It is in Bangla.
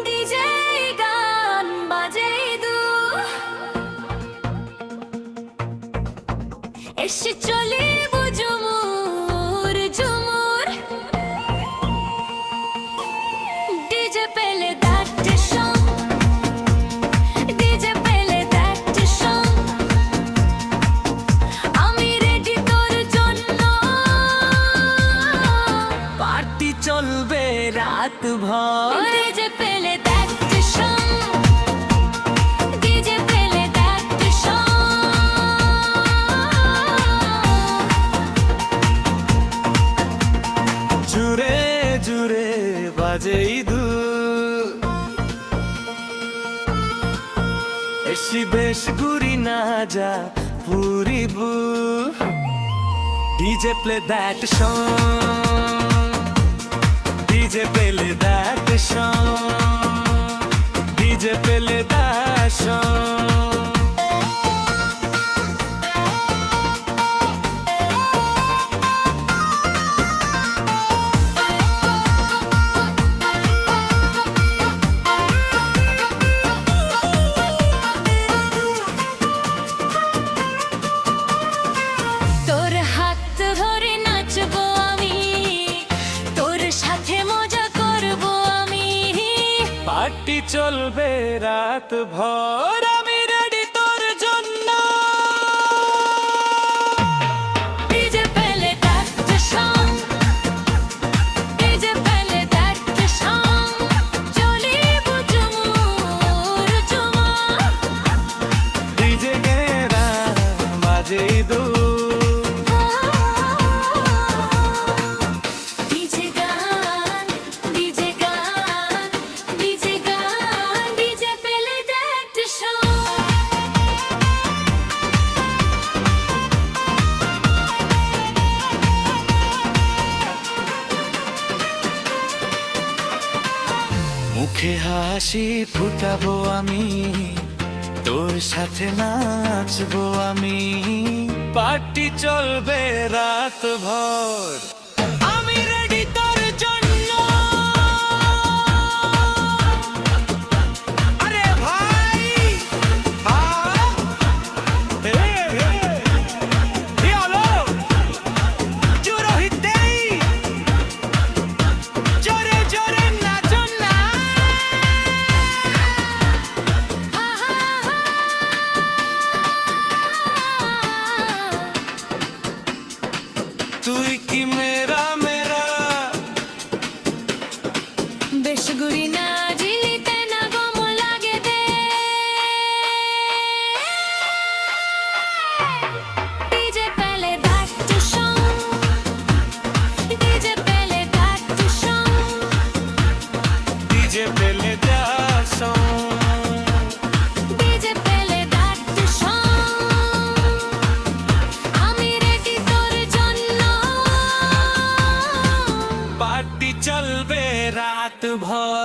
ডিজে গান বাজে দু এসে চলে বুঝুমুর ঝুমুর DJ play that song DJ play that song আমি রেডি তোর জন্য পার্টি চলবে রাত ভর DJ play that song DJ play that song জুড়ে জুড়ে বাজে দু এসি বেশ ঘুরি না যা পুরিবু DJ play that song DJ play that song DJ play that song তোর হাত ধরে নাচবো আমি তোর সাথে মজা করবো আমি পার্টি চলবে রাত ভর আমি রেডি তোর জন্য DJ play that song DJ play that song চলি বুঝুমুর ঝুমুর ডিজে গেরা বাজে দু ডিজে গান ডিজে গান ডিজে গান ডিজে পেলে দ্যাট সং মুখে হাসি ফুটাবো আমি তোর সাথে নাচবো আমি পার্টি চলবে রাত ভর আমি রেডি তোর জন্য আরে ভাই হ্যাঁ হে হে কি হলো জোরে হিতেই জোরে জোরে নাচো না তুই কি মেরা মেরা বেশ গুড়ি না জিলিতে না গম লাগে দে DJ play that song DJ play that song DJ পেলে দাসো ডিজে পেলে দ্যাট সং আমি রেডি তোর জন্য পার্টি চলবে রাত ভর